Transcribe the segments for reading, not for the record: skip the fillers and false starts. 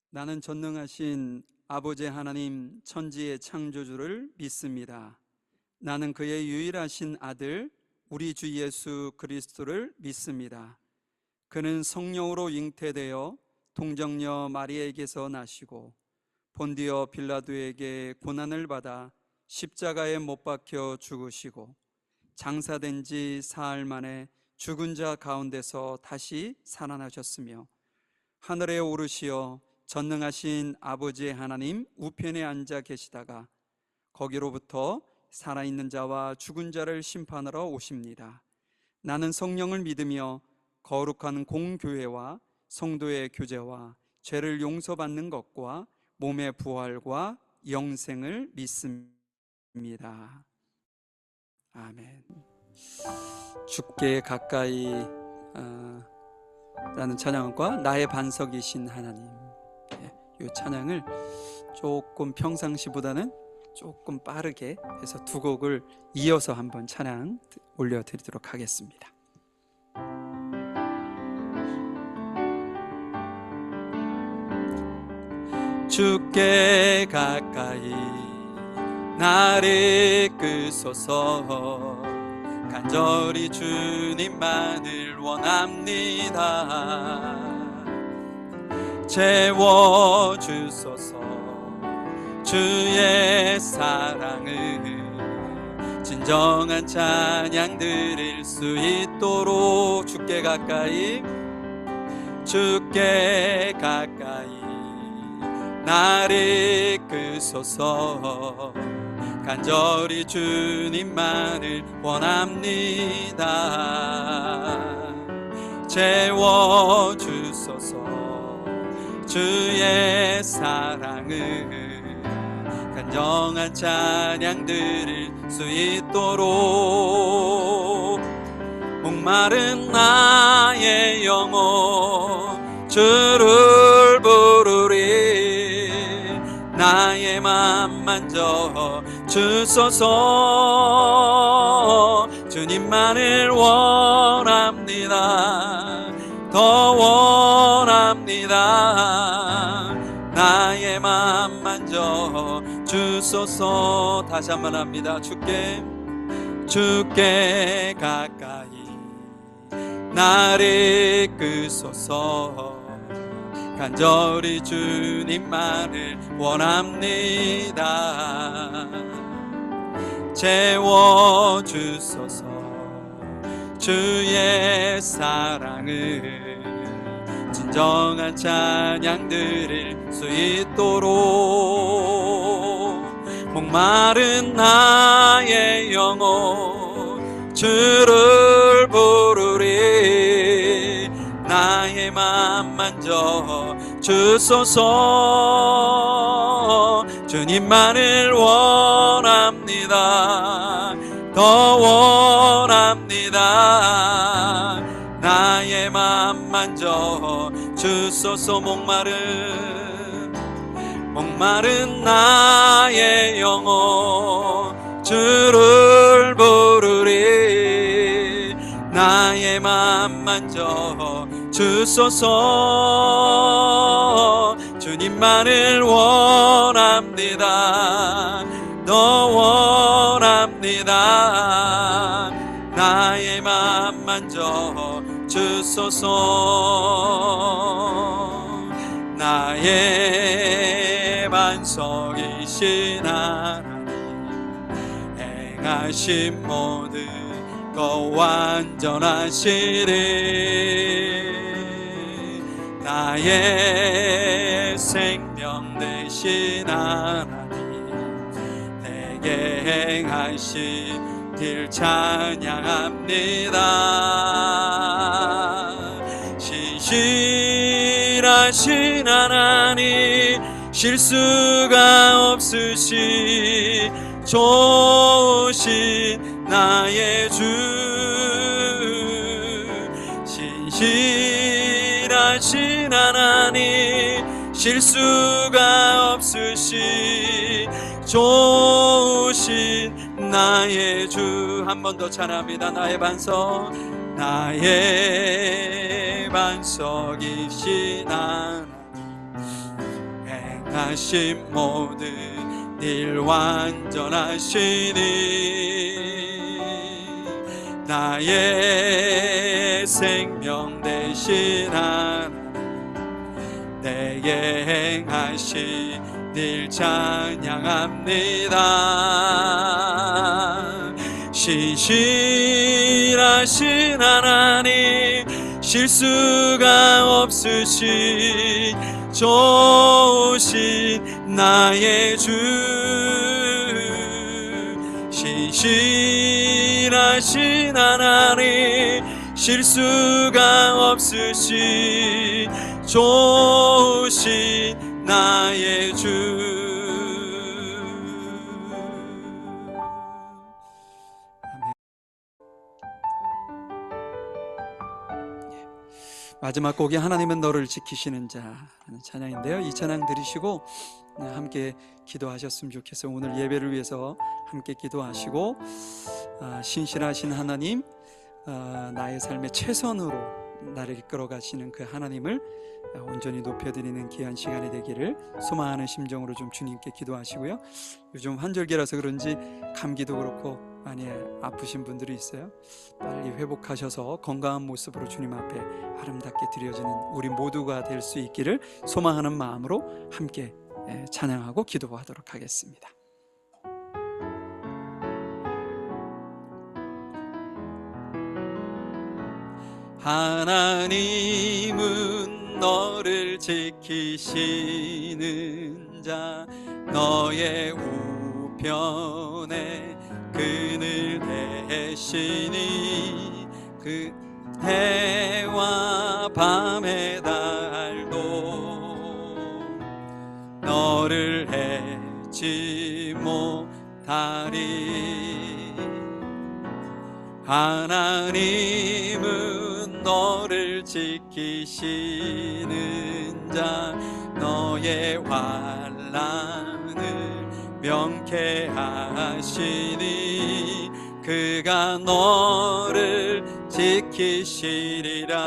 나는 전능하신 아버지 하나님 천지의 창조주를 믿습니다. 나는 그의 유일하신 아들 우리 주 예수 그리스도를 믿습니다. 그는 성령으로 잉태되어 동정녀 마리아에게서 나시고 본디오 빌라도에게 고난을 받아 십자가에 못 박혀 죽으시고 장사된 지 사흘 만에 죽은 자 가운데서 다시 살아나셨으며 하늘에 오르시어 전능하신 아버지 하나님 우편에 앉아 계시다가 거기로부터 살아있는 자와 죽은 자를 심판하러 오십니다. 나는 성령을 믿으며 거룩한 공교회와 성도의 교제와 죄를 용서받는 것과 몸의 부활과 영생을 믿습니다. 아멘. 주께 가까이 라는 찬양과 나의 반석이신 하나님, 이 찬양을 조금 평상시보다는 조금 빠르게 해서 두 곡을 이어서 한번 찬양 올려드리도록 하겠습니다. 주께 가까이 나를 이끄소서. 간절히 주님만을 원합니다. 채워주소서. 주의 사랑을 진정한 찬양 드릴 수 있도록 주께 가까이 나를 이끄소서. 간절히 주님만을 원합니다. 채워주소서. 주의 사랑을 간정한 찬양 드릴 수 있도록 목마른 나의 영혼 주를 부르리. 나의 맘 만져 주소서. 주님만을 원합니다. 더 원합니다. 나의 맘 만져 주소서. 다시 한번 합니다. 주께 가까이 나를 이끄소서. 간절히 주님만을 원합니다. 채워주소서. 주의 사랑을 진정한 찬양 드릴 수 있도록 목마른 나의 영혼 주를 부르리. 나의 맘 만져 주소서. 주님만을 원합니다. 더 원합니다. 나의 맘 만져 주소서. 목마른 나의 영혼 주를 부르리. 나의 맘 만져 주소서. 주님만을 원합니다. 더 원합니다. 나의 맘 만져 주소서. 나의 반석이신 하나님 행하신 모든 것 완전하시리. 나의 생명 되신 하나님 내게 행하신 길 찬양합니다. 신실하신 하나님 실수가 없으시 좋으신 나의 주. 신실하신 하나님 실수가 없으시 좋으신 나의 주. 한 번 더 찬양합니다. 나의 반석이신 하나님 하신 모든 일 완전하시니 나의 생명 되신 하나님 내게 행하신 일 찬양합니다. 신실하신 하나님 실수가 없으신 좋으신 나의 주 신실하신 하나님 실수가 없으신 좋으신 나의 주 마지막 곡이 하나님은 너를 지키시는 자 하는 찬양인데요. 이 찬양 들으시고 함께 기도하셨으면 좋겠어요. 오늘 예배를 위해서 함께 기도하시고 신실하신 하나님 나의 삶의 최선으로 나를 이끌어 가시는 그 하나님을 온전히 높여드리는 귀한 시간이 되기를 소망하는 심정으로 좀 주님께 기도하시고요. 요즘 환절기라서 그런지 감기도 그렇고 많이 아프신 분들이 있어요. 빨리 회복하셔서 건강한 모습으로 주님 앞에 아름답게 드려지는 우리 모두가 될 수 있기를 소망하는 마음으로 함께 찬양하고 기도하도록 하겠습니다. 하나님은 너를 지키시는 자 너의 우편에 그늘 대시니 그 해와 밤의 달도 너를 해치 못하리 하나님은 너를 지키시는 자 너의 환난을 명쾌하시니 그가 너를 지키시리라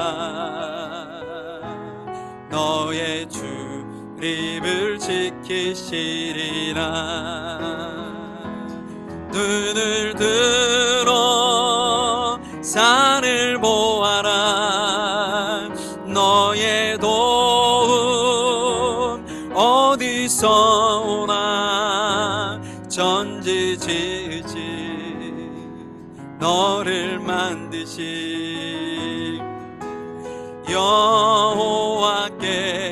너의 출입을 지키시리라 눈을 들어 산을 보아라 너의 도움 어디서 오나 전지지으신 너를 만드신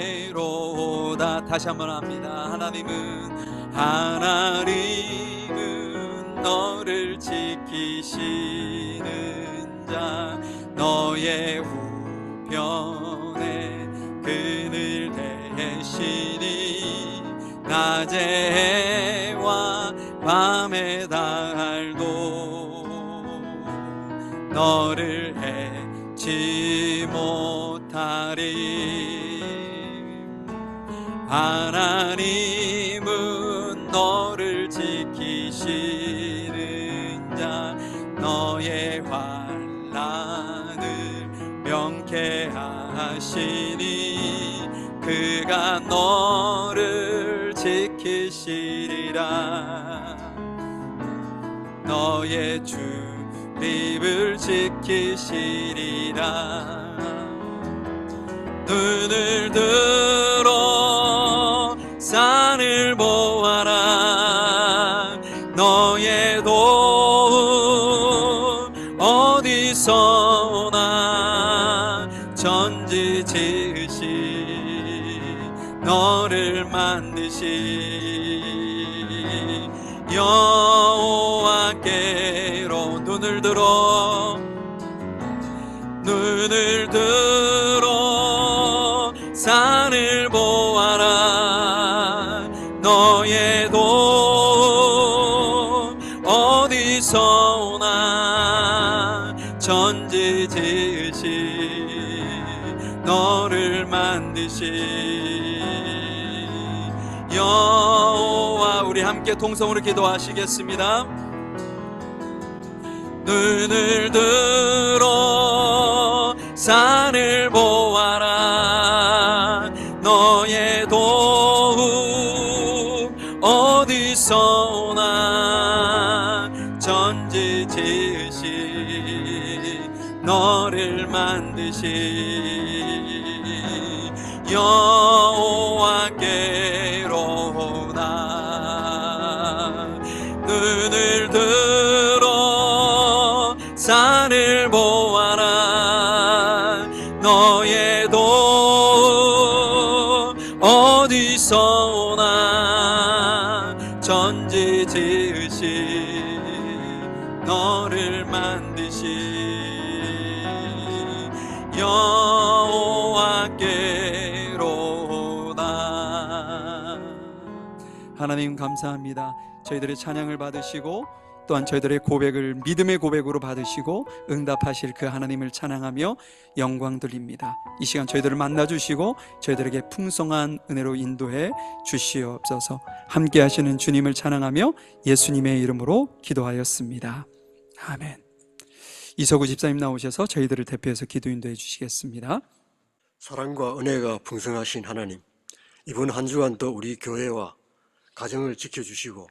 여호와께로다 다시 한번 합니다. 하나님은 너를 지키시는 자 너의 우편에 그늘 대시니 낮의 해와 밤의 달도 너를 해치 못하리 하나님은 너를 지키시는 자 너의 환난을 명쾌하시니 그가 너를 지키시리라 너의 출입을 지키시리라 눈을 들어 산을 보아라 너의 도움 어디서 오나 전지 지으신 너를 만드신 여호와께로 눈을 들어 산을 보아라 너의 도움 어디서 오나 전지 지으신 너를 만드신 여호와 우리 함께 통성으로 기도하시겠습니다. 눈을 들어 산을 보아라 너의 도움 여호와께로다. 눈을 들어 산을 보아라. 너의 도움 어디서 오나. 전지 지으신 너를 만드신 여호와께로다. 하나님 감사합니다. 저희들의 찬양을 받으시고 또한 저희들의 고백을 믿음의 고백으로 받으시고 응답하실 그 하나님을 찬양하며 영광 돌립니다. 이 시간 저희들을 만나주시고 저희들에게 풍성한 은혜로 인도해 주시옵소서. 함께 하시는 주님을 찬양하며 예수님의 이름으로 기도하였습니다. 아멘. 이서구 집사님 나오셔서 저희들을 대표해서 기도 인도해 주시겠습니다. 사랑과 은혜가 풍성하신 하나님, 이번 한 주간도 우리 교회와 가정을 지켜주시고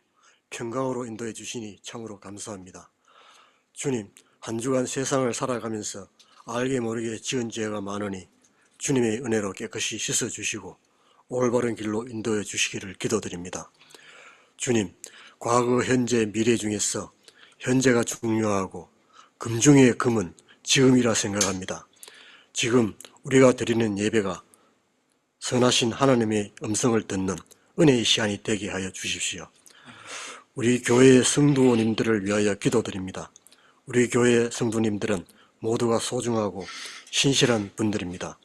평강으로 인도해 주시니 참으로 감사합니다. 주님, 한 주간 세상을 살아가면서 알게 모르게 지은 죄가 많으니 주님의 은혜로 깨끗이 씻어주시고 올바른 길로 인도해 주시기를 기도드립니다. 주님, 과거, 현재, 미래 중에서 현재가 중요하고 금 중의 금은 지금이라 생각합니다. 지금 우리가 드리는 예배가 선하신 하나님의 음성을 듣는 은혜의 시간이 되게 하여 주십시오. 우리 교회의 성도님들을 위하여 기도드립니다. 우리 교회 성도님들은 모두가 소중하고 신실한 분들입니다.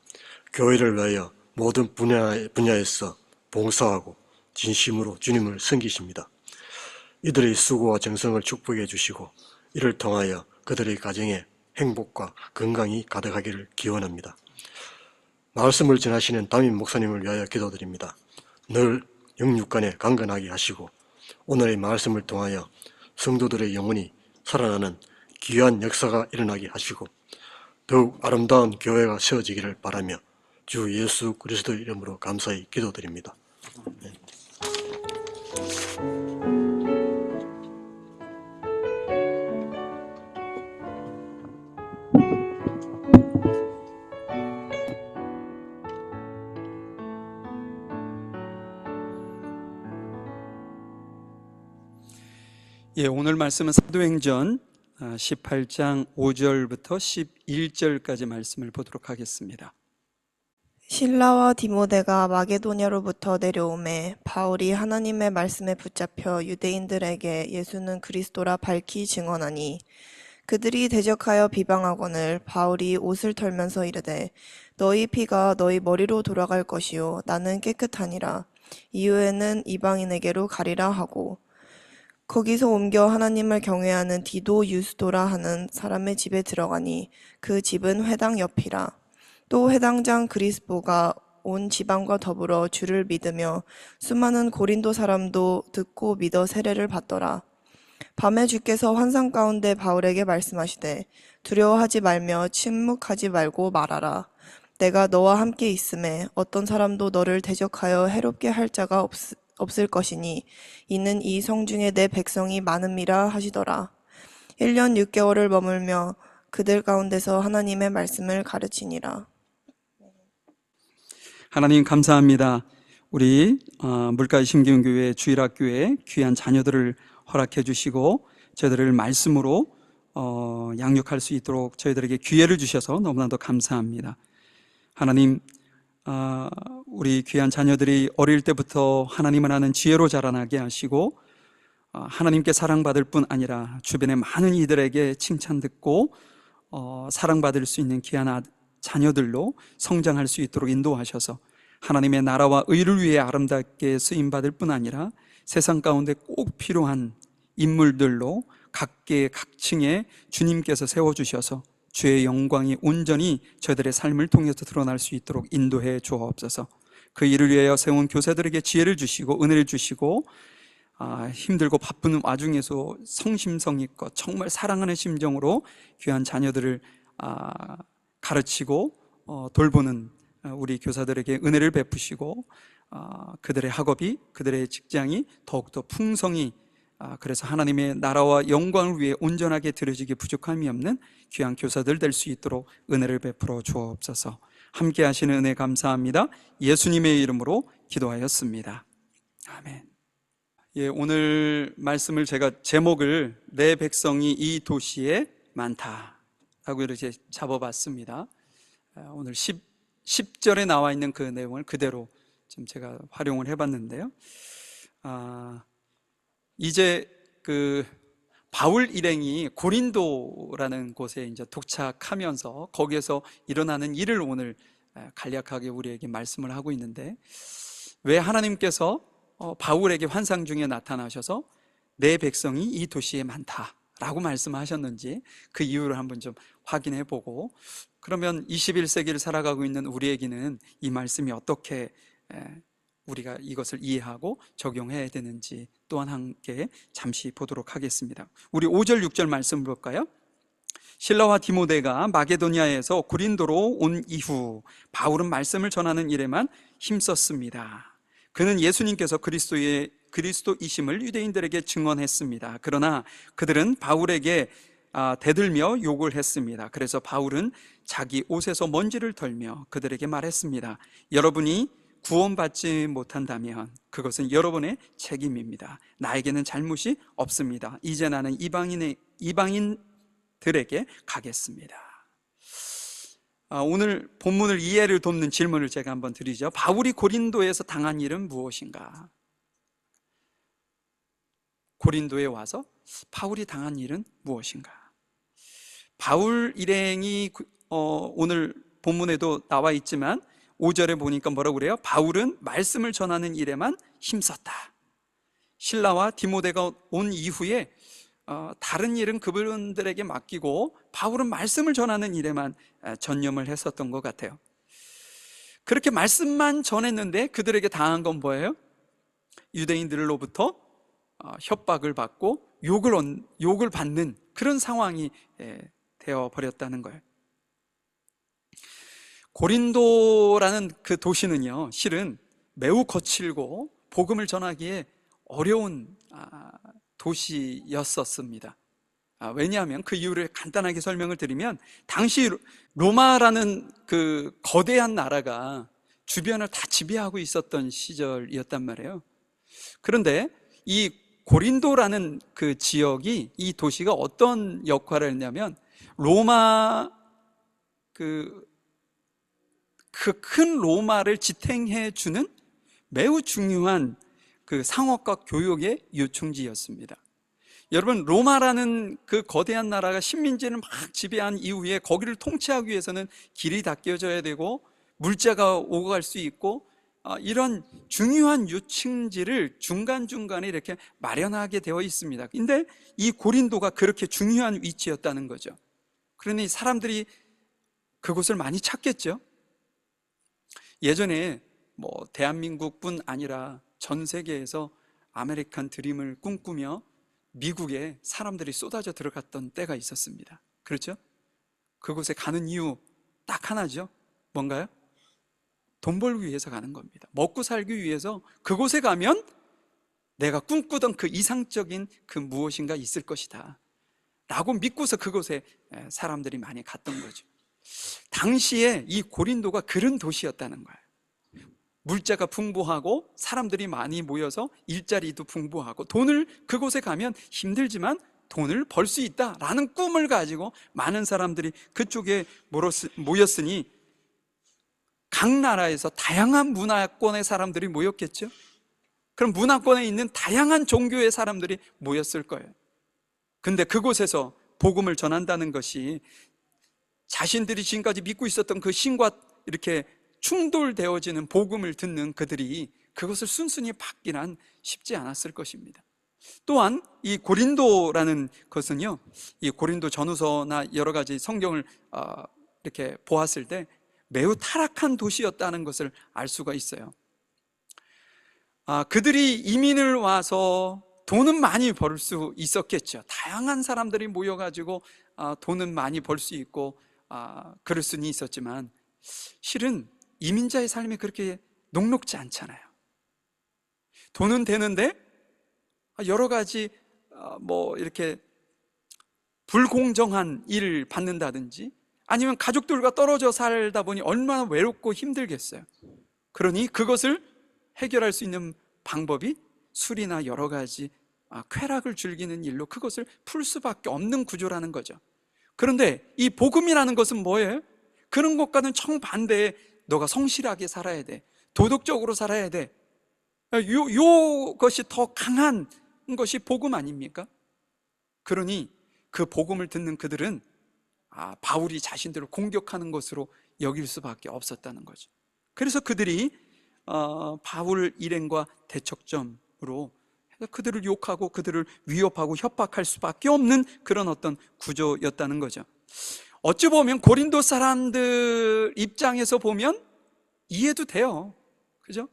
교회를 위하여 모든 분야에서 봉사하고 진심으로 주님을 섬기십니다. 이들의 수고와 정성을 축복해 주시고 이를 통하여 그들의 가정에 행복과 건강이 가득하기를 기원합니다. 말씀을 전하시는 담임 목사님을 위하여 기도드립니다. 늘 영육간에 강건하게 하시고 오늘의 말씀을 통하여 성도들의 영혼이 살아나는 귀한 역사가 일어나게 하시고 더욱 아름다운 교회가 세워지기를 바라며 주 예수 그리스도 이름으로 감사히 기도드립니다. 네. 오늘 말씀은 사도행전 18장 5절부터 11절까지 말씀을 보도록 하겠습니다. 실라와 디모데가 마게도냐로부터 내려오매 바울이 하나님의 말씀에 붙잡혀 유대인들에게 예수는 그리스도라 밝히 증언하니 그들이 대적하여 비방하거늘 바울이 옷을 털면서 이르되 너희 피가 너희 머리로 돌아갈 것이요 나는 깨끗하니라. 이후에는 이방인에게로 가리라 하고 거기서 옮겨 하나님을 경외하는 디도 유스도라 하는 사람의 집에 들어가니 그 집은 회당 옆이라. 또 회당장 그리스보가 온 지방과 더불어 주를 믿으며 수많은 고린도 사람도 듣고 믿어 세례를 받더라. 밤에 주께서 환상 가운데 바울에게 말씀하시되 두려워하지 말며 침묵하지 말고 말하라. 내가 너와 함께 있음에 어떤 사람도 너를 대적하여 해롭게 할 자가 없을 것이니 이는 이 성중에 내 백성이 많음이라 하시더라. 1년 6개월을 머물며 그들 가운데서 하나님의 말씀을 가르치니라. 하나님 감사합니다. 우리 물가의 심기운교회 주일학교에 귀한 자녀들을 허락해 주시고 저희들을 말씀으로 양육할 수 있도록 저희들에게 기회를 주셔서 너무나도 감사합니다. 하나님, 우리 귀한 자녀들이 어릴 때부터 하나님을 아는 지혜로 자라나게 하시고 하나님께 사랑받을 뿐 아니라 주변의 많은 이들에게 칭찬 듣고 사랑받을 수 있는 귀한 자녀들로 성장할 수 있도록 인도하셔서 하나님의 나라와 의를 위해 아름답게 쓰임받을 뿐 아니라 세상 가운데 꼭 필요한 인물들로 각계 각층에 주님께서 세워주셔서 주의 영광이 온전히 저희들의 삶을 통해서 드러날 수 있도록 인도해 주옵소서. 그 일을 위하여 세운 교사들에게 지혜를 주시고 은혜를 주시고 힘들고 바쁜 와중에서 성심성의껏 정말 사랑하는 심정으로 귀한 자녀들을 가르치고 돌보는 우리 교사들에게 은혜를 베푸시고 그들의 학업이 그들의 직장이 더욱더 풍성히 그래서 하나님의 나라와 영광을 위해 온전하게 드려지기 부족함이 없는 귀한 교사들 될 수 있도록 은혜를 베풀어 주옵소서. 함께 하시는 은혜 감사합니다. 예수님의 이름으로 기도하였습니다. 아멘. 예, 오늘 말씀을 제가 제목을 내 백성이 이 도시에 많다라고 이렇게 잡아봤습니다. 오늘 10절에 나와 있는 그 내용을 그대로 좀 제가 활용을 해봤는데요. 이제 그 바울 일행이 고린도라는 곳에 이제 도착하면서 거기에서 일어나는 일을 오늘 간략하게 우리에게 말씀을 하고 있는데, 왜 하나님께서 바울에게 환상 중에 나타나셔서 내 백성이 이 도시에 많다라고 말씀하셨는지 그 이유를 한번 좀 확인해 보고, 그러면 21세기를 살아가고 있는 우리에게는 이 말씀이 어떻게 우리가 이것을 이해하고 적용해야 되는지 또한 함께 잠시 보도록 하겠습니다. 우리 5절 6절 말씀 볼까요? 실라와 디모데가 마게도니아에서 고린도로 온 이후 바울은 말씀을 전하는 일에만 힘썼습니다. 그는 예수님께서 그리스도이심을 유대인들에게 증언했습니다. 그러나 그들은 바울에게 대들며 욕을 했습니다. 그래서 바울은 자기 옷에서 먼지를 털며 그들에게 말했습니다. 여러분이 구원받지 못한다면 그것은 여러분의 책임입니다. 나에게는 잘못이 없습니다. 이제 나는 이방인들에게 가겠습니다. 오늘 본문을 이해를 돕는 질문을 제가 한번 드리죠. 바울이 고린도에서 당한 일은 무엇인가? 고린도에 와서 바울이 당한 일은 무엇인가? 바울 일행이 오늘 본문에도 나와 있지만 5절에 보니까 뭐라고 그래요? 바울은 말씀을 전하는 일에만 힘썼다. 실라와 디모데가 온 이후에 다른 일은 그분들에게 맡기고 바울은 말씀을 전하는 일에만 전념을 했었던 것 같아요. 그렇게 말씀만 전했는데 그들에게 당한 건 뭐예요? 유대인들로부터 협박을 받고 욕을 받는 그런 상황이 되어버렸다는 거예요. 고린도라는 그 도시는요, 실은 매우 거칠고 복음을 전하기에 어려운 도시였었습니다. 왜냐하면 그 이유를 간단하게 설명을 드리면, 당시 로마라는 그 거대한 나라가 주변을 다 지배하고 있었던 시절이었단 말이에요. 그런데 이 고린도라는 그 지역이, 이 도시가 어떤 역할을 했냐면, 로마 그 큰 로마를 지탱해 주는 매우 중요한 그 상업과 교역의 요충지였습니다. 여러분, 로마라는 그 거대한 나라가 식민지를 막 지배한 이후에 거기를 통치하기 위해서는 길이 닦여져야 되고 물자가 오고 갈 수 있고, 이런 중요한 요충지를 중간중간에 이렇게 마련하게 되어 있습니다. 근데 이 고린도가 그렇게 중요한 위치였다는 거죠. 그러니 사람들이 그곳을 많이 찾겠죠. 예전에 대한민국뿐 아니라 전 세계에서 아메리칸 드림을 꿈꾸며 미국에 사람들이 쏟아져 들어갔던 때가 있었습니다. 그렇죠? 그곳에 가는 이유 딱 하나죠. 뭔가요? 돈 벌기 위해서 가는 겁니다. 먹고 살기 위해서 그곳에 가면 내가 꿈꾸던 그 이상적인 그 무엇인가 있을 것이다 라고 믿고서 그곳에 사람들이 많이 갔던 거죠. 당시에 이 고린도가 그런 도시였다는 거예요. 물자가 풍부하고 사람들이 많이 모여서 일자리도 풍부하고 돈을, 그곳에 가면 힘들지만 돈을 벌 수 있다라는 꿈을 가지고 많은 사람들이 그쪽에 모였으니 각 나라에서 다양한 문화권의 사람들이 모였겠죠. 그럼 문화권에 있는 다양한 종교의 사람들이 모였을 거예요. 근데 그곳에서 복음을 전한다는 것이 자신들이 지금까지 믿고 있었던 그 신과 이렇게 충돌되어지는 복음을 듣는 그들이 그것을 순순히 받기란 쉽지 않았을 것입니다. 또한 이 고린도라는 것은요, 이 고린도 전후서나 여러 가지 성경을 이렇게 보았을 때 매우 타락한 도시였다는 것을 알 수가 있어요. 그들이 이민을 와서 돈은 많이 벌 수 있었겠죠. 다양한 사람들이 모여가지고 돈은 많이 벌 수 있고 그럴 수는 있었지만 실은 이민자의 삶이 그렇게 녹록지 않잖아요. 돈은 되는데 여러 가지 뭐 이렇게 불공정한 일을 받는다든지 아니면 가족들과 떨어져 살다 보니 얼마나 외롭고 힘들겠어요. 그러니 그것을 해결할 수 있는 방법이 술이나 여러 가지 쾌락을 즐기는 일로 그것을 풀 수밖에 없는 구조라는 거죠. 그런데 이 복음이라는 것은 뭐예요? 그런 것과는 정반대에 너가 성실하게 살아야 돼, 도덕적으로 살아야 돼, 요것이 더 강한 것이 복음 아닙니까? 그러니 그 복음을 듣는 그들은 바울이 자신들을 공격하는 것으로 여길 수밖에 없었다는 거죠. 그래서 그들이 바울 일행과 대척점으로 그들을 욕하고 그들을 위협하고 협박할 수밖에 없는 그런 어떤 구조였다는 거죠. 어찌 보면 고린도 사람들 입장에서 보면 이해도 돼요. 그죠?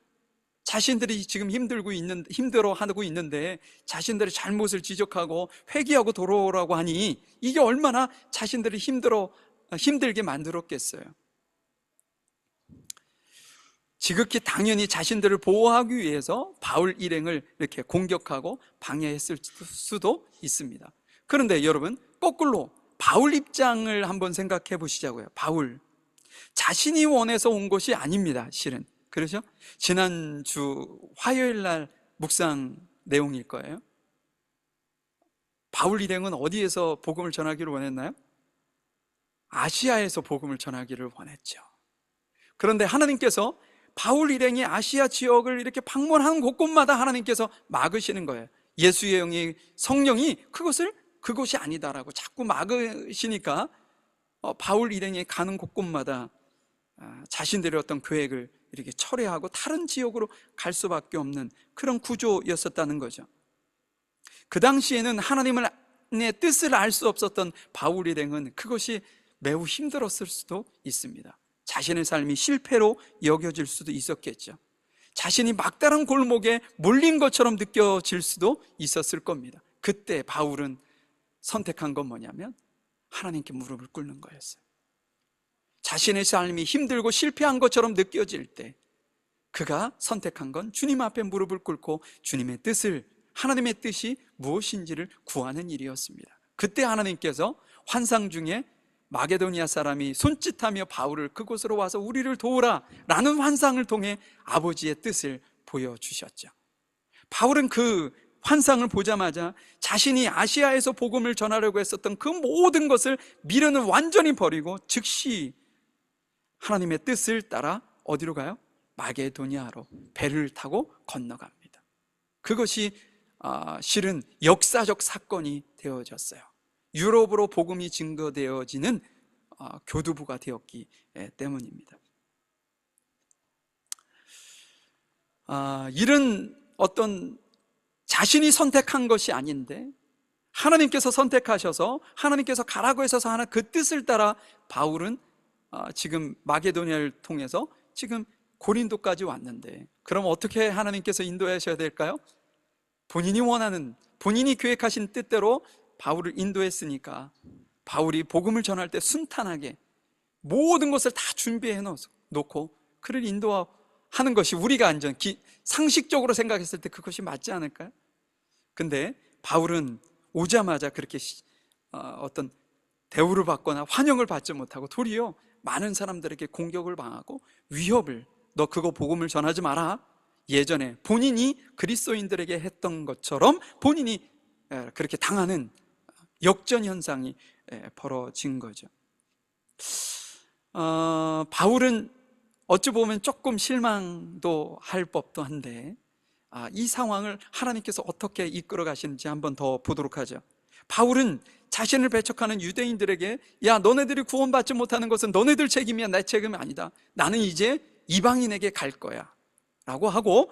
자신들이 지금 힘들어하고 있는데 자신들의 잘못을 지적하고 회개하고 돌아오라고 하니 이게 얼마나 자신들이 힘들게 만들었겠어요. 지극히 당연히 자신들을 보호하기 위해서 바울 일행을 이렇게 공격하고 방해했을 수도 있습니다. 그런데 여러분, 거꾸로 바울 입장을 한번 생각해 보시자고요. 바울 자신이 원해서 온 것이 아닙니다, 실은. 그렇죠? 지난주 화요일 날 묵상 내용일 거예요. 바울 일행은 어디에서 복음을 전하기를 원했나요? 아시아에서 복음을 전하기를 원했죠. 그런데 하나님께서 바울 일행이 아시아 지역을 이렇게 방문하는 곳곳마다 하나님께서 막으시는 거예요. 예수의 영이, 성령이 그것이 아니다라고 자꾸 막으시니까 바울 일행이 가는 곳곳마다 자신들의 어떤 계획을 이렇게 철회하고 다른 지역으로 갈 수밖에 없는 그런 구조였었다는 거죠. 그 당시에는 하나님의 뜻을 알 수 없었던 바울 일행은 그것이 매우 힘들었을 수도 있습니다. 자신의 삶이 실패로 여겨질 수도 있었겠죠. 자신이 막다른 골목에 몰린 것처럼 느껴질 수도 있었을 겁니다. 그때 바울은 선택한 건 뭐냐면 하나님께 무릎을 꿇는 거였어요. 자신의 삶이 힘들고 실패한 것처럼 느껴질 때 그가 선택한 건 주님 앞에 무릎을 꿇고 주님의 뜻을, 하나님의 뜻이 무엇인지를 구하는 일이었습니다. 그때 하나님께서 환상 중에 마게도니아 사람이 손짓하며 바울을 그곳으로 와서 우리를 도우라 라는 환상을 통해 아버지의 뜻을 보여주셨죠. 바울은 그 환상을 보자마자 자신이 아시아에서 복음을 전하려고 했었던 그 모든 것을 미련을 완전히 버리고 즉시 하나님의 뜻을 따라 어디로 가요? 마게도니아로 배를 타고 건너갑니다. 그것이 실은 역사적 사건이 되어졌어요. 유럽으로 복음이 증거되어지는 교두부가 되었기 때문입니다. 이런 어떤 자신이 선택한 것이 아닌데 하나님께서 선택하셔서 하나님께서 가라고 하셔서 하는 그 뜻을 따라 바울은 지금 마게도니아를 통해서 지금 고린도까지 왔는데, 그럼 어떻게 하나님께서 인도하셔야 될까요? 본인이 원하는, 본인이 계획하신 뜻대로 바울을 인도했으니까 바울이 복음을 전할 때 순탄하게 모든 것을 다 준비해 놓고 그를 인도하는 것이 우리가 상식적으로 생각했을 때 그것이 맞지 않을까요? 근데 바울은 오자마자 그렇게 어떤 대우를 받거나 환영을 받지 못하고 도리어 많은 사람들에게 공격을 당하고 위협을, 너 그거 복음을 전하지 마라, 예전에 본인이 그리스도인들에게 했던 것처럼 본인이 그렇게 당하는 역전 현상이 벌어진 거죠. 바울은 어찌 보면 조금 실망도 할 법도 한데 이 상황을 하나님께서 어떻게 이끌어 가시는지 한번 더 보도록 하죠. 바울은 자신을 배척하는 유대인들에게, 야, 너네들이 구원받지 못하는 것은 너네들 책임이야, 내 책임이 아니다, 나는 이제 이방인에게 갈 거야 라고 하고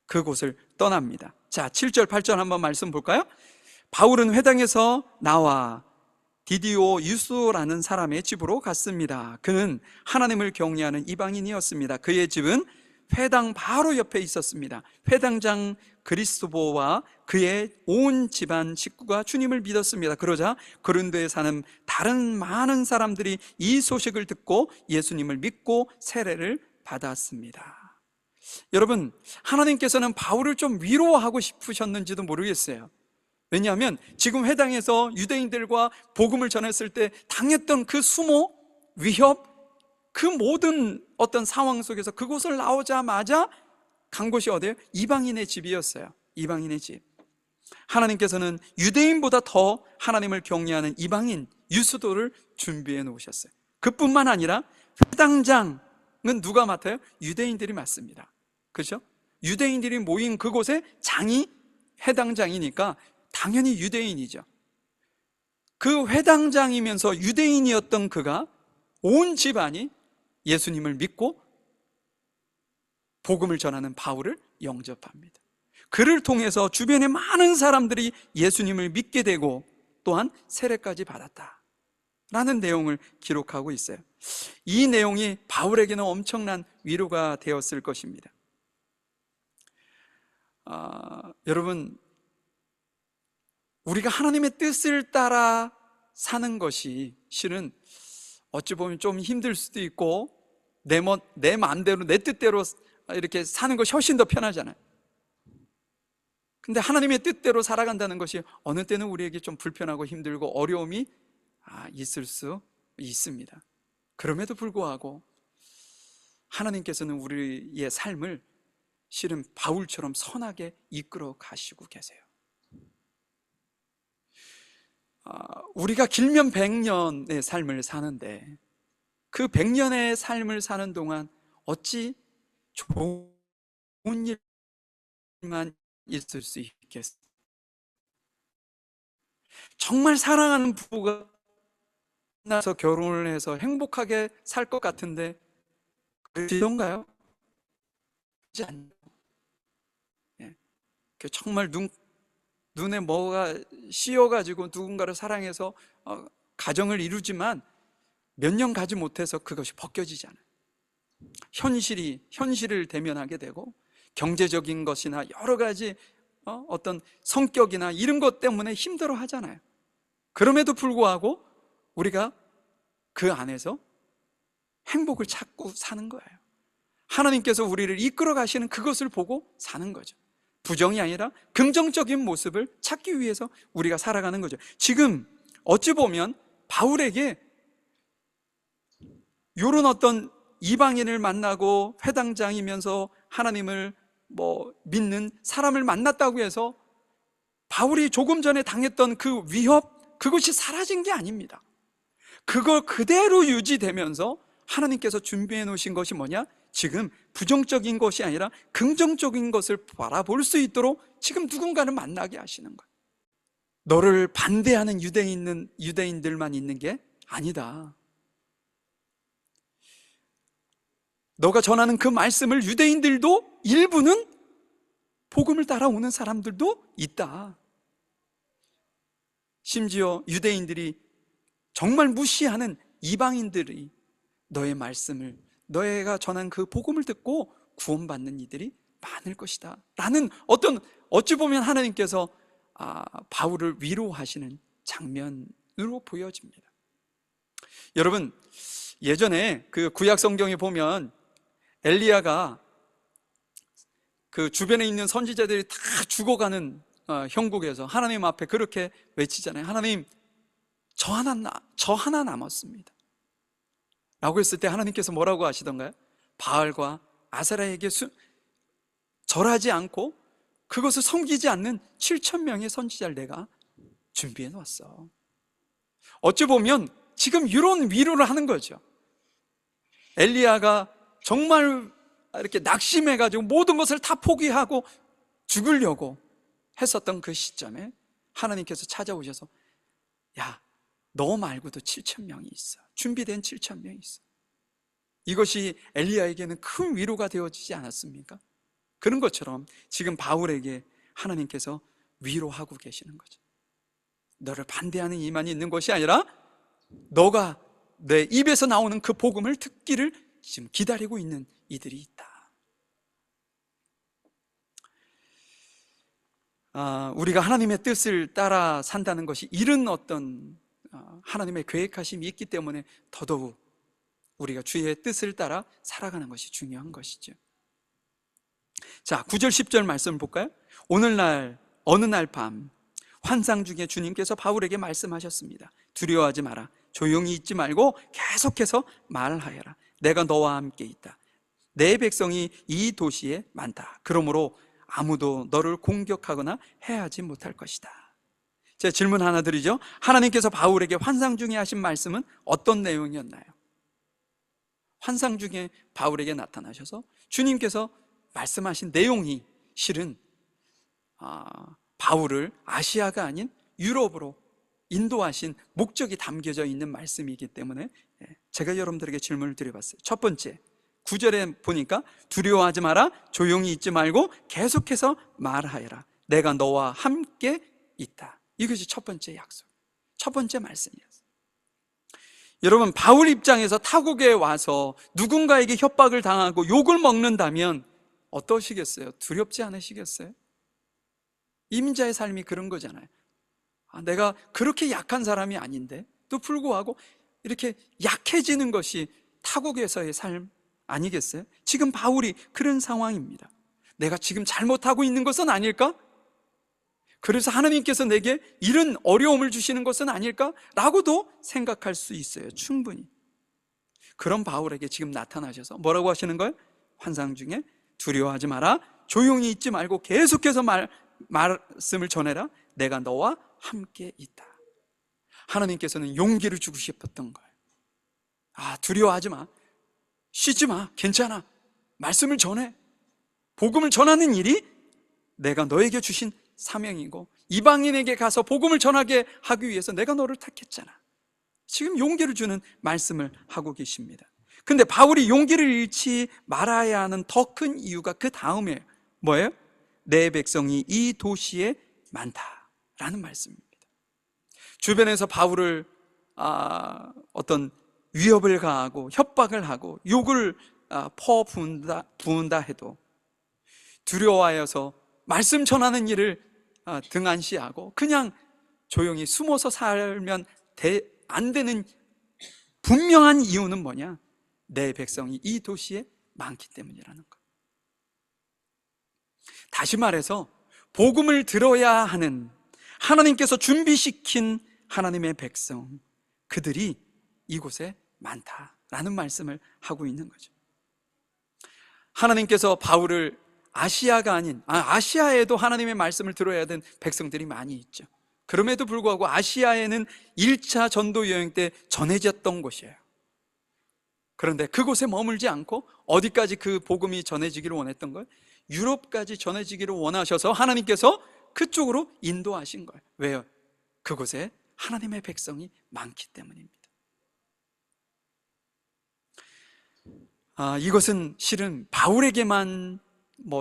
그곳을 떠납니다. 자, 7절 8절 한번 말씀 볼까요? 바울은 회당에서 나와 디디오 유스라는 사람의 집으로 갔습니다. 그는 하나님을 경외하는 이방인이었습니다. 그의 집은 회당 바로 옆에 있었습니다. 회당장 그리스도보와 그의 온 집안 식구가 주님을 믿었습니다. 그러자 고린도에 사는 다른 많은 사람들이 이 소식을 듣고 예수님을 믿고 세례를 받았습니다. 여러분, 하나님께서는 바울을 좀 위로하고 싶으셨는지도 모르겠어요. 왜냐하면 지금 회당에서 유대인들과 복음을 전했을 때 당했던 그 수모, 위협, 그 모든 어떤 상황 속에서 그곳을 나오자마자 간 곳이 어디예요? 이방인의 집이었어요. 이방인의 집. 하나님께서는 유대인보다 더 하나님을 경외하는 이방인, 유수도를 준비해 놓으셨어요. 그뿐만 아니라 회당장은 누가 맡아요? 유대인들이 맡습니다. 그렇죠? 유대인들이 모인 그곳에 장이 회당장이니까 당연히 유대인이죠. 그 회당장이면서 유대인이었던 그가 온 집안이 예수님을 믿고 복음을 전하는 바울을 영접합니다. 그를 통해서 주변의 많은 사람들이 예수님을 믿게 되고 또한 세례까지 받았다라는 내용을 기록하고 있어요. 이 내용이 바울에게는 엄청난 위로가 되었을 것입니다. 여러분, 우리가 하나님의 뜻을 따라 사는 것이 실은 어찌 보면 좀 힘들 수도 있고 내 마음대로 내 뜻대로 이렇게 사는 것이 훨씬 더 편하잖아요. 근데 하나님의 뜻대로 살아간다는 것이 어느 때는 우리에게 좀 불편하고 힘들고 어려움이 있을 수 있습니다. 그럼에도 불구하고 하나님께서는 우리의 삶을 실은 바울처럼 선하게 이끌어 가시고 계세요. 우리가 길면 100년의 삶을 사는데 그 100년의 삶을 사는 동안 어찌 좋은 일만 있을 수 있겠어요? 정말 사랑하는 부부가 만나서 결혼을 해서 행복하게 살 것 같은데 그런가요? 그렇지 않나요? 정말 눈에 뭐가 씌어가지고 누군가를 사랑해서 가정을 이루지만 몇 년 가지 못해서 그것이 벗겨지지 않아요. 현실을 대면하게 되고 경제적인 것이나 여러 가지 어떤 성격이나 이런 것 때문에 힘들어 하잖아요. 그럼에도 불구하고 우리가 그 안에서 행복을 찾고 사는 거예요. 하나님께서 우리를 이끌어 가시는 그것을 보고 사는 거죠. 부정이 아니라 긍정적인 모습을 찾기 위해서 우리가 살아가는 거죠. 지금 어찌 보면 바울에게 이런 어떤 이방인을 만나고 회당장이면서 하나님을 믿는 사람을 만났다고 해서 바울이 조금 전에 당했던 그 위협, 그것이 사라진 게 아닙니다. 그걸 그대로 유지되면서 하나님께서 준비해 놓으신 것이 뭐냐? 지금 부정적인 것이 아니라 긍정적인 것을 바라볼 수 있도록 지금 누군가를 만나게 하시는 거예요. 너를 반대하는 유대인들만 있는 게 아니다. 너가 전하는 그 말씀을 유대인들도 일부는 복음을 따라오는 사람들도 있다. 심지어 유대인들이 정말 무시하는 이방인들이 너의 말씀을, 너희가 전한 그 복음을 듣고 구원받는 이들이 많을 것이다 라는 어찌 보면 하나님께서 바울을 위로하시는 장면으로 보여집니다. 여러분, 예전에 그 구약 성경에 보면 엘리야가 그 주변에 있는 선지자들이 다 죽어가는 형국에서 하나님 앞에 그렇게 외치잖아요. 하나님, 저 하나 남았습니다 라고 했을 때 하나님께서 뭐라고 하시던가요? 바알과 아세라에게 절하지 않고 그것을 섬기지 않는 7,000명의 선지자를 내가 준비해 놓았어. 어찌 보면 지금 이런 위로를 하는 거죠. 엘리야가 정말 이렇게 낙심해가지고 모든 것을 다 포기하고 죽으려고 했었던 그 시점에 하나님께서 찾아오셔서 야, 너 말고도 7,000명이 있어. 준비된 7,000명이 있어. 이것이 엘리야에게는 큰 위로가 되어지지 않았습니까? 그런 것처럼 지금 바울에게 하나님께서 위로하고 계시는 거죠. 너를 반대하는 이만이 있는 것이 아니라 너가 내 입에서 나오는 그 복음을 듣기를 지금 기다리고 있는 이들이 있다. 우리가 하나님의 뜻을 따라 산다는 것이 이런 어떤 하나님의 계획하심이 있기 때문에 더더욱 우리가 주의 뜻을 따라 살아가는 것이 중요한 것이죠. 자, 9절 10절 말씀을 볼까요? 오늘날 어느 날 밤 환상 중에 주님께서 바울에게 말씀하셨습니다. 두려워하지 마라. 조용히 있지 말고 계속해서 말하여라. 내가 너와 함께 있다. 내 백성이 이 도시에 많다. 그러므로 아무도 너를 공격하거나 해하지 못할 것이다. 제가 질문 하나 드리죠. 하나님께서 바울에게 환상 중에 하신 말씀은 어떤 내용이었나요? 환상 중에 바울에게 나타나셔서 주님께서 말씀하신 내용이 실은 바울을 아시아가 아닌 유럽으로 인도하신 목적이 담겨져 있는 말씀이기 때문에 제가 여러분들에게 질문을 드려봤어요. 첫 번째, 9절에 보니까 두려워하지 마라, 조용히 있지 말고 계속해서 말하여라. 내가 너와 함께 있다. 이것이 첫 번째 약속, 첫 번째 말씀이었어요. 여러분, 바울 입장에서 타국에 와서 누군가에게 협박을 당하고 욕을 먹는다면 어떠시겠어요? 두렵지 않으시겠어요? 이민자의 삶이 그런 거잖아요. 내가 그렇게 약한 사람이 아닌데 또 불구하고 이렇게 약해지는 것이 타국에서의 삶 아니겠어요? 지금 바울이 그런 상황입니다. 내가 지금 잘못하고 있는 것은 아닐까? 그래서 하나님께서 내게 이런 어려움을 주시는 것은 아닐까? 라고도 생각할 수 있어요. 충분히. 그런 바울에게 지금 나타나셔서 뭐라고 하시는 거예요? 환상 중에 두려워하지 마라, 조용히 있지 말고 계속해서 말씀을 전해라. 내가 너와 함께 있다. 하나님께서는 용기를 주고 싶었던 거예요. 두려워하지 마, 쉬지 마, 괜찮아, 말씀을 전해. 복음을 전하는 일이 내가 너에게 주신 사명이고 이방인에게 가서 복음을 전하게 하기 위해서 내가 너를 택했잖아. 지금 용기를 주는 말씀을 하고 계십니다. 근데 바울이 용기를 잃지 말아야 하는 더 큰 이유가 그 다음에 뭐예요? 내 백성이 이 도시에 많다라는 말씀입니다. 주변에서 바울을 어떤 위협을 가하고 협박을 하고 욕을 퍼부은다 해도 두려워하여서 말씀 전하는 일을 등한시하고 그냥 조용히 숨어서 살면 안 되는 분명한 이유는 뭐냐? 내 백성이 이 도시에 많기 때문이라는 것. 다시 말해서 복음을 들어야 하는 하나님께서 준비시킨 하나님의 백성, 그들이 이곳에 많다라는 말씀을 하고 있는 거죠. 하나님께서 바울을 아시아가 아닌 아시아에도 하나님의 말씀을 들어야 하는 백성들이 많이 있죠. 그럼에도 불구하고 아시아에는 1차 전도 여행 때 전해졌던 곳이에요. 그런데 그곳에 머물지 않고 어디까지 그 복음이 전해지기를 원했던 거예요? 유럽까지 전해지기를 원하셔서 하나님께서 그쪽으로 인도하신 거예요. 왜요? 그곳에 하나님의 백성이 많기 때문입니다. 이것은 실은 바울에게만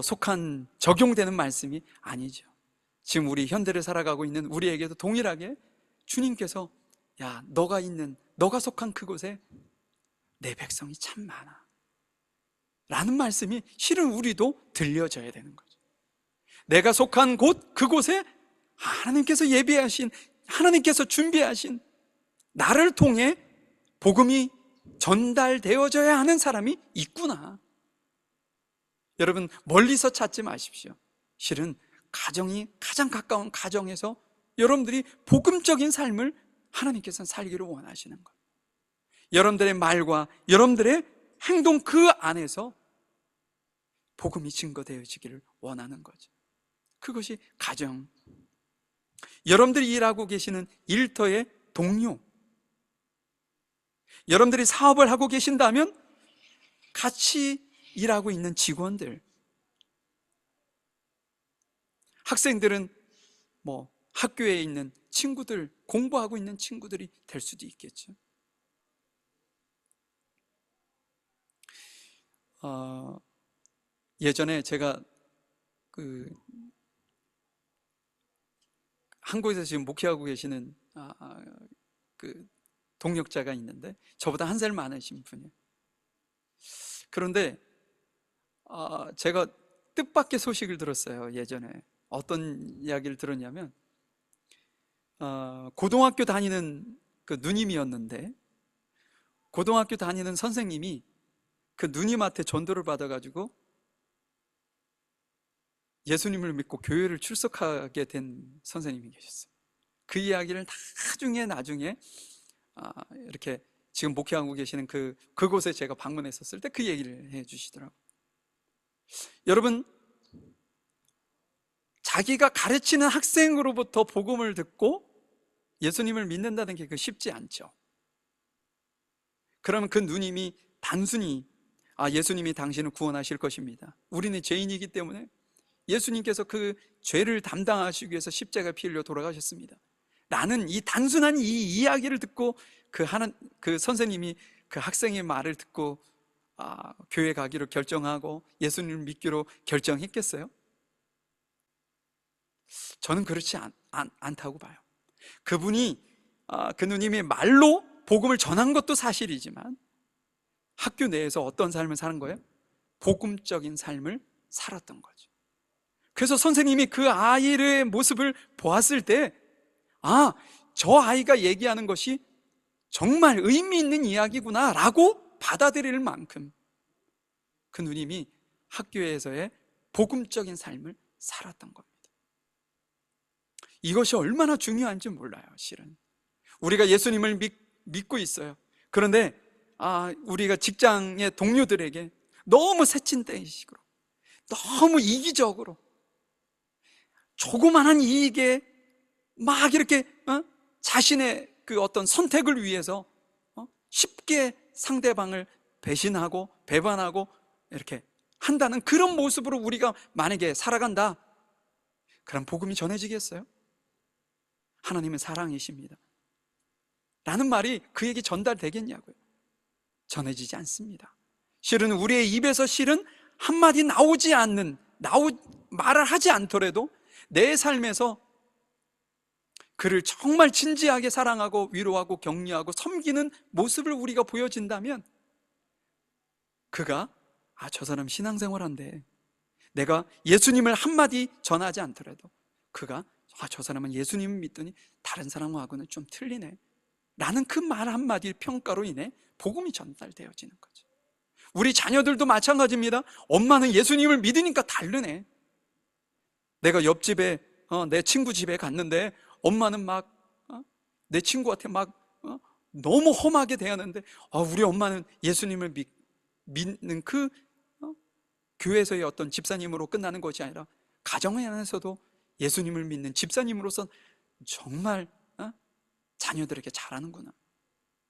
속한 적용되는 말씀이 아니죠. 지금 우리 현대를 살아가고 있는 우리에게도 동일하게 주님께서 너가 속한 그곳에 내 백성이 참 많아 라는 말씀이 실은 우리도 들려져야 되는 거죠. 내가 속한 곳, 그곳에 하나님께서 예비하신, 하나님께서 준비하신 나를 통해 복음이 전달되어져야 하는 사람이 있구나. 여러분, 멀리서 찾지 마십시오. 실은 가장 가까운 가정에서 여러분들이 복음적인 삶을 하나님께서는 살기를 원하시는 거예요. 여러분들의 말과 여러분들의 행동 그 안에서 복음이 증거되어지기를 원하는 거죠. 그것이 가정, 여러분들이 일하고 계시는 일터의 동료, 여러분들이 사업을 하고 계신다면 같이 일하고 있는 직원들, 학생들은 학교에 있는 친구들, 공부하고 있는 친구들이 될 수도 있겠죠. 예전에 제가 한국에서 지금 목회하고 계시는 동역자가 있는데 저보다 한 살 많으신 분이에요. 그런데 제가 뜻밖의 소식을 들었어요. 예전에 어떤 이야기를 들었냐면 고등학교 다니는 그 누님이었는데 고등학교 다니는 선생님이 그 누님한테 전도를 받아가지고 예수님을 믿고 교회를 출석하게 된 선생님이 계셨어요. 그 이야기를 나중에 이렇게 지금 목회하고 계시는 그곳에 제가 방문했었을 때 그 얘기를 해 주시더라고요. 여러분, 자기가 가르치는 학생으로부터 복음을 듣고 예수님을 믿는다는 게 쉽지 않죠. 그러면 그 누님이 단순히 예수님이 당신을 구원하실 것입니다, 우리는 죄인이기 때문에 예수님께서 그 죄를 담당하시기 위해서 십자가에 피 흘려 돌아가셨습니다 라는 이 단순한 이 이야기를 듣고 그 선생님이 그 학생의 말을 듣고 교회 가기로 결정하고 예수님을 믿기로 결정했겠어요? 저는 그렇지 않다고 봐요. 그분이 그 누님이 말로 복음을 전한 것도 사실이지만 학교 내에서 어떤 삶을 사는 거예요? 복음적인 삶을 살았던 거죠. 그래서 선생님이 그 아이의 모습을 보았을 때 저 아이가 얘기하는 것이 정말 의미 있는 이야기구나 라고 받아들일 만큼 그 누님이 학교에서의 복음적인 삶을 살았던 겁니다. 이것이 얼마나 중요한지 몰라요. 실은 우리가 예수님을 믿고 있어요. 그런데 우리가 직장의 동료들에게 너무 새침대식으로, 너무 이기적으로, 조그만한 이익에 막 이렇게 자신의 그 어떤 선택을 위해서 쉽게 상대방을 배신하고 배반하고 이렇게 한다는 그런 모습으로 우리가 만약에 살아간다, 그럼 복음이 전해지겠어요? 하나님은 사랑이십니다 라는 말이 그에게 전달되겠냐고요? 전해지지 않습니다. 실은 우리의 입에서 실은 한마디 나오지 않는, 말을 하지 않더라도 내 삶에서 그를 정말 진지하게 사랑하고 위로하고 격려하고 섬기는 모습을 우리가 보여진다면 그가 저 사람 신앙생활한데, 내가 예수님을 한마디 전하지 않더라도 그가 저 사람은 예수님을 믿더니 다른 사람하고는 좀 틀리네 라는 그 말 한마디 평가로 인해 복음이 전달되어지는 거죠. 우리 자녀들도 마찬가지입니다. 엄마는 예수님을 믿으니까 다르네. 내가 옆집에 내 친구 집에 갔는데 엄마는 막 내 친구한테 막 너무 험하게 대하는데 우리 엄마는 예수님을 믿는 교회에서의 어떤 집사님으로 끝나는 것이 아니라 가정 안에서도 예수님을 믿는 집사님으로서 정말 자녀들에게 잘하는구나,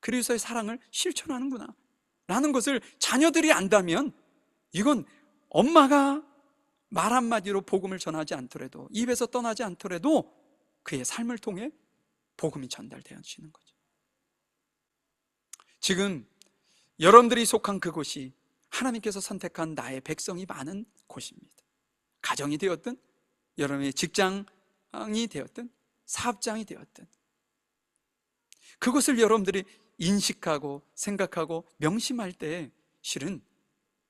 그리스도의 사랑을 실천하는구나 라는 것을 자녀들이 안다면, 이건 엄마가 말 한마디로 복음을 전하지 않더라도, 입에서 떠나지 않더라도 그의 삶을 통해 복음이 전달되어지는 거죠. 지금 여러분들이 속한 그곳이 하나님께서 선택한 나의 백성이 많은 곳입니다. 가정이 되었든 여러분의 직장이 되었든 사업장이 되었든 그것을 여러분들이 인식하고 생각하고 명심할 때 실은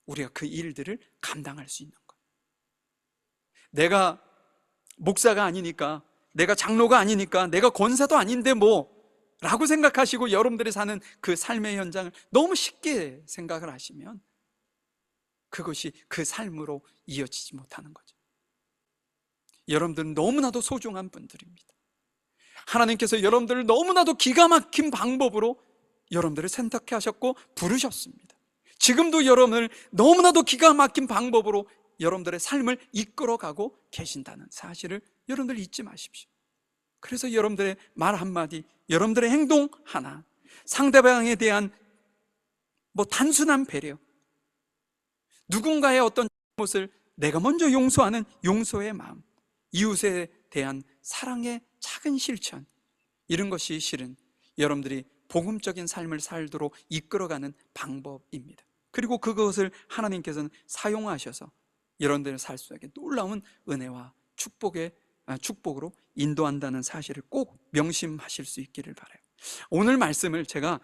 우리가 그 일들을 감당할 수 있는 거예요. 내가 목사가 아니니까, 내가 장로가 아니니까, 내가 권사도 아닌데 라고 생각하시고 여러분들이 사는 그 삶의 현장을 너무 쉽게 생각을 하시면 그것이 그 삶으로 이어지지 못하는 거죠. 여러분들은 너무나도 소중한 분들입니다. 하나님께서 여러분들을 너무나도 기가 막힌 방법으로 여러분들을 선택해 하셨고 부르셨습니다. 지금도 여러분을 너무나도 기가 막힌 방법으로 여러분들의 삶을 이끌어가고 계신다는 사실을 여러분들 잊지 마십시오. 그래서 여러분들의 말 한마디, 여러분들의 행동 하나, 상대방에 대한 단순한 배려, 누군가의 어떤 잘못을 내가 먼저 용서하는 용서의 마음, 이웃에 대한 사랑의 작은 실천, 이런 것이 실은 여러분들이 복음적인 삶을 살도록 이끌어가는 방법입니다. 그리고 그것을 하나님께서는 사용하셔서 여러분들의 살 속에 놀라운 은혜와 축복으로 인도한다는 사실을 꼭 명심하실 수 있기를 바라요. 오늘 말씀을 제가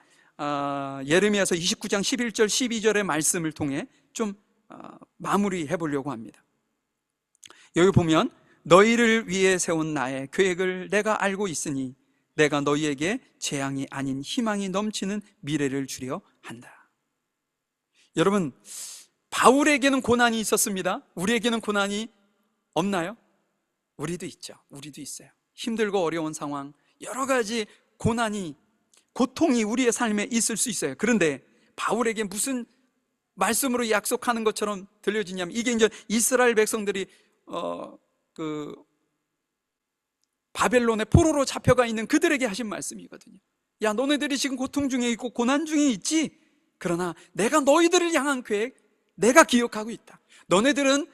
예레미야서 29장 11절 12절의 말씀을 통해 좀 마무리해 보려고 합니다. 여기 보면 너희를 위해 세운 나의 계획을 내가 알고 있으니 내가 너희에게 재앙이 아닌 희망이 넘치는 미래를 주려 한다. 여러분, 바울에게는 고난이 있었습니다. 우리에게는 고난이 없나요? 우리도 있죠. 우리도 있어요. 힘들고 어려운 상황, 여러 가지 고난이, 고통이 우리의 삶에 있을 수 있어요. 그런데 바울에게 무슨 말씀으로 약속하는 것처럼 들려지냐면, 이게 이제 이스라엘 백성들이 바벨론의 포로로 잡혀가 있는 그들에게 하신 말씀이거든요. 야, 너네들이 지금 고통 중에 있고 고난 중에 있지? 그러나 내가 너희들을 향한 계획, 내가 기억하고 있다. 너네들은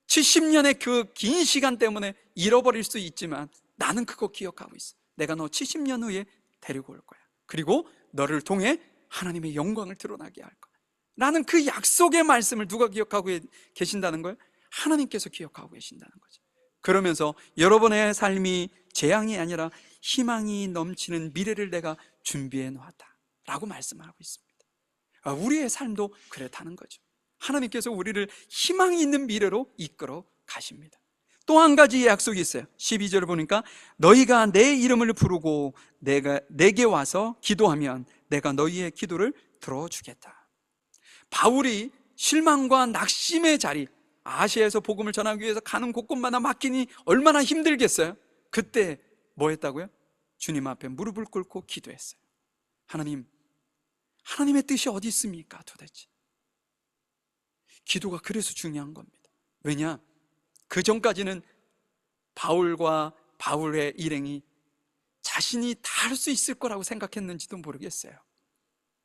70년의 그 긴 시간 때문에 잃어버릴 수 있지만 나는 그거 기억하고 있어. 내가 너 70년 후에 데리고 올 거야. 그리고 너를 통해 하나님의 영광을 드러나게 할 거야. 라는 그 약속의 말씀을 누가 기억하고 계신다는 거예요? 하나님께서 기억하고 계신다는 거죠. 그러면서 여러분의 삶이 재앙이 아니라 희망이 넘치는 미래를 내가 준비해 놓았다 라고 말씀하고 있습니다. 우리의 삶도 그렇다는 거죠. 하나님께서 우리를 희망이 있는 미래로 이끌어 가십니다. 또 한 가지 약속이 있어요. 12절을 보니까 너희가 내 이름을 부르고 내게 와서 기도하면 내가 너희의 기도를 들어주겠다. 바울이 실망과 낙심의 자리, 아시아에서 복음을 전하기 위해서 가는 곳곳마다 막히니 얼마나 힘들겠어요. 그때 뭐 했다고요? 주님 앞에 무릎을 꿇고 기도했어요. 하나님의 뜻이 어디 있습니까 도대체? 기도가 그래서 중요한 겁니다. 왜냐? 그 전까지는 바울과 바울의 일행이 자신이 다 할 수 있을 거라고 생각했는지도 모르겠어요.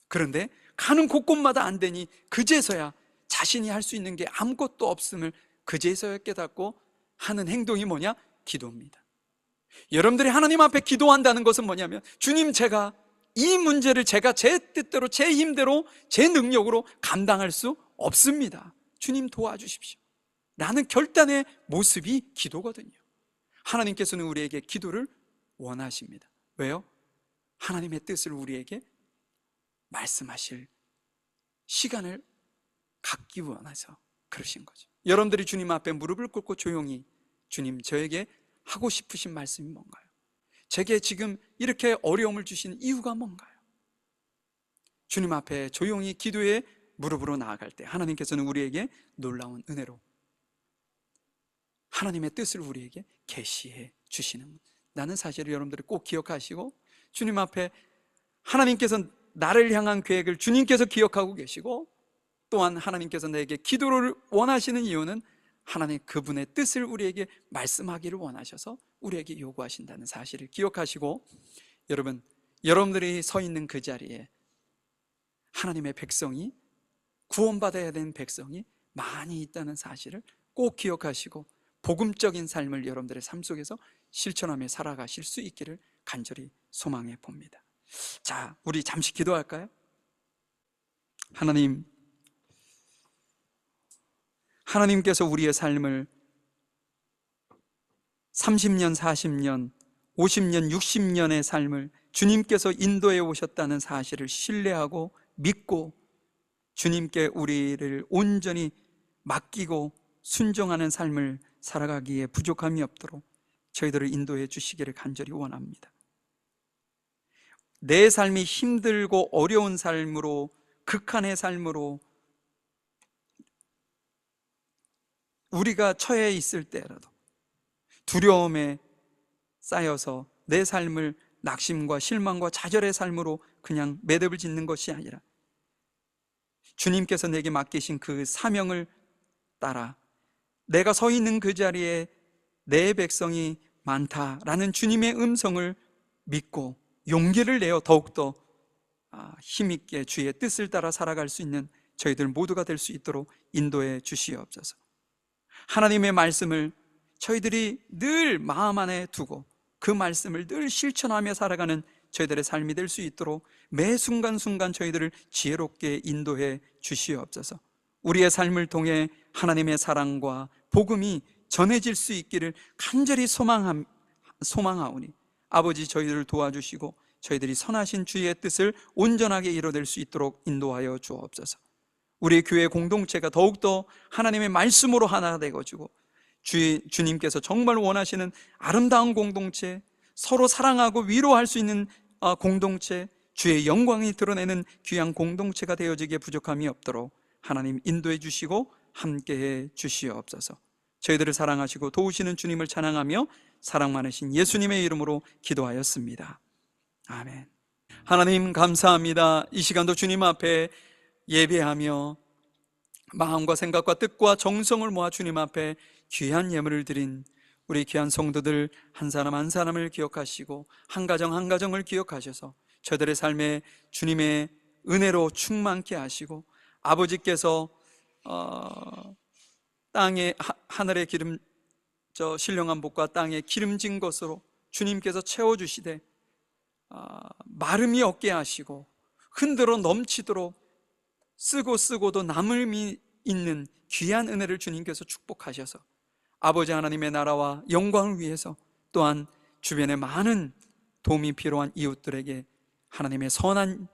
그런데 가는 곳곳마다 안 되니 그제서야 자신이 할 수 있는 게 아무것도 없음을 그제서야 깨닫고 하는 행동이 뭐냐? 기도입니다. 여러분들이 하나님 앞에 기도한다는 것은 뭐냐면, 주님, 제가 이 문제를 제가 제 뜻대로, 제 힘대로, 제 능력으로 감당할 수 없습니다. 주님 도와주십시오 라는 결단의 모습이 기도거든요. 하나님께서는 우리에게 기도를 원하십니다. 왜요? 하나님의 뜻을 우리에게 말씀하실 시간을 갖기 원해서 그러신 거죠. 여러분들이 주님 앞에 무릎을 꿇고 조용히, 주님, 저에게 하고 싶으신 말씀이 뭔가요? 제게 지금 이렇게 어려움을 주신 이유가 뭔가요? 주님 앞에 조용히 기도의 무릎으로 나아갈 때 하나님께서는 우리에게 놀라운 은혜로 하나님의 뜻을 우리에게 계시해 주시는, 나는 사실을 여러분들이 꼭 기억하시고, 주님 앞에 하나님께서 나를 향한 계획을 주님께서 기억하고 계시고, 또한 하나님께서 내게 기도를 원하시는 이유는 하나님 그분의 뜻을 우리에게 말씀하기를 원하셔서 우리에게 요구하신다는 사실을 기억하시고, 여러분들이 서 있는 그 자리에 하나님의 백성이, 구원받아야 되는 백성이 많이 있다는 사실을 꼭 기억하시고 복음적인 삶을 여러분들의 삶 속에서 실천하며 살아가실 수 있기를 간절히 소망해 봅니다. 자, 우리 잠시 기도할까요? 하나님께서 우리의 삶을 30년, 40년, 50년, 60년의 삶을 주님께서 인도해 오셨다는 사실을 신뢰하고 믿고 주님께 우리를 온전히 맡기고 순종하는 삶을 살아가기에 부족함이 없도록 저희들을 인도해 주시기를 간절히 원합니다. 내 삶이 힘들고 어려운 삶으로, 극한의 삶으로 우리가 처해 있을 때라도 두려움에 쌓여서 내 삶을 낙심과 실망과 좌절의 삶으로 그냥 매듭을 짓는 것이 아니라 주님께서 내게 맡기신 그 사명을 따라 내가 서 있는 그 자리에 내 백성이 많다라는 주님의 음성을 믿고 용기를 내어 더욱더 힘있게 주의 뜻을 따라 살아갈 수 있는 저희들 모두가 될 수 있도록 인도해 주시옵소서. 하나님의 말씀을 저희들이 늘 마음 안에 두고 그 말씀을 늘 실천하며 살아가는 저희들의 삶이 될 수 있도록 매 순간순간 저희들을 지혜롭게 인도해 주시옵소서. 우리의 삶을 통해 하나님의 사랑과 복음이 전해질 수 있기를 간절히 소망하오니 아버지, 저희들을 도와주시고 저희들이 선하신 주의 뜻을 온전하게 이뤄낼 수 있도록 인도하여 주옵소서. 우리 교회 공동체가 더욱더 하나님의 말씀으로 하나 되어지고 주님께서 정말 원하시는 아름다운 공동체, 서로 사랑하고 위로할 수 있는 공동체, 주의 영광이 드러내는 귀한 공동체가 되어지기에 부족함이 없도록 하나님 인도해 주시고 함께해 주시옵소서. 저희들을 사랑하시고 도우시는 주님을 찬양하며 사랑 많으신 예수님의 이름으로 기도하였습니다. 아멘. 하나님 감사합니다. 이 시간도 주님 앞에 예배하며 마음과 생각과 뜻과 정성을 모아 주님 앞에 귀한 예물을 드린 우리 귀한 성도들 한 사람 한 사람을 기억하시고 한 가정 한 가정을 기억하셔서 저들의 삶에 주님의 은혜로 충만케 하시고 아버지께서 땅에 하늘의 기름 신령한 복과 땅에 기름진 것으로 주님께서 채워주시되 마름이 없게 하시고 흔들어 넘치도록 쓰고도 남음이 있는 귀한 은혜를 주님께서 축복하셔서 아버지 하나님의 나라와 영광을 위해서 또한 주변에 많은 도움이 필요한 이웃들에게 하나님의 선한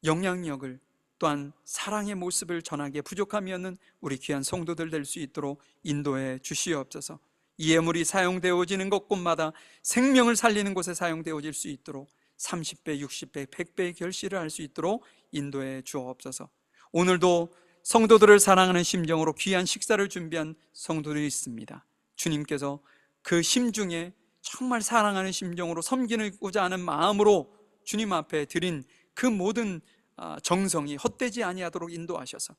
영향력을 또한 사랑의 모습을 전하기에 부족함이 없는 우리 귀한 성도들 될 수 있도록 인도해 주시옵소서. 이 예물이 사용되어지는 곳곳마다 생명을 살리는 곳에 사용되어질 수 있도록 30배, 60배, 100배의 결실을 할 수 있도록 인도해 주옵소서. 오늘도 성도들을 사랑하는 심정으로 귀한 식사를 준비한 성도들이 있습니다. 주님께서 그 심중에 정말 사랑하는 심정으로 섬기고자 하는 마음으로 주님 앞에 드린 그 모든 정성이 헛되지 아니하도록 인도하셔서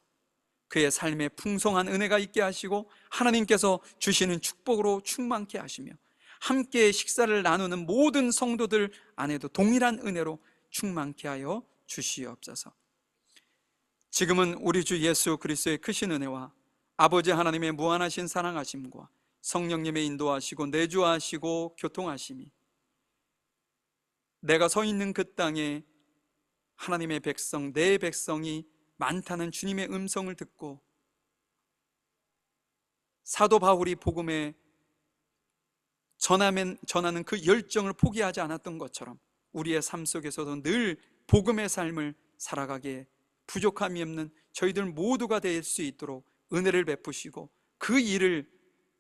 그의 삶에 풍성한 은혜가 있게 하시고 하나님께서 주시는 축복으로 충만케 하시며 함께 식사를 나누는 모든 성도들 안에도 동일한 은혜로 충만케 하여 주시옵소서. 지금은 우리 주 예수 그리스도의 크신 은혜와 아버지 하나님의 무한하신 사랑하심과 성령님의 인도하시고 내주하시고 교통하심이 내가 서 있는 그 땅에 하나님의 백성, 내 백성이 많다는 주님의 음성을 듣고 사도 바울이 복음에 전하는 그 열정을 포기하지 않았던 것처럼 우리의 삶 속에서도 늘 복음의 삶을 살아가기에 부족함이 없는 저희들 모두가 될 수 있도록 은혜를 베푸시고 그 일을,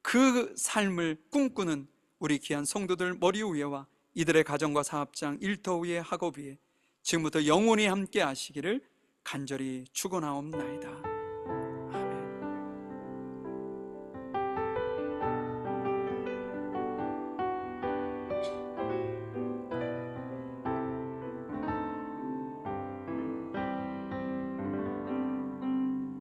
그 삶을 꿈꾸는 우리 귀한 성도들 머리 위에와 이들의 가정과 사업장, 일터 위에, 학업 위에 지금부터 영원히 함께 하시기를 간절히 축원하옵나이다.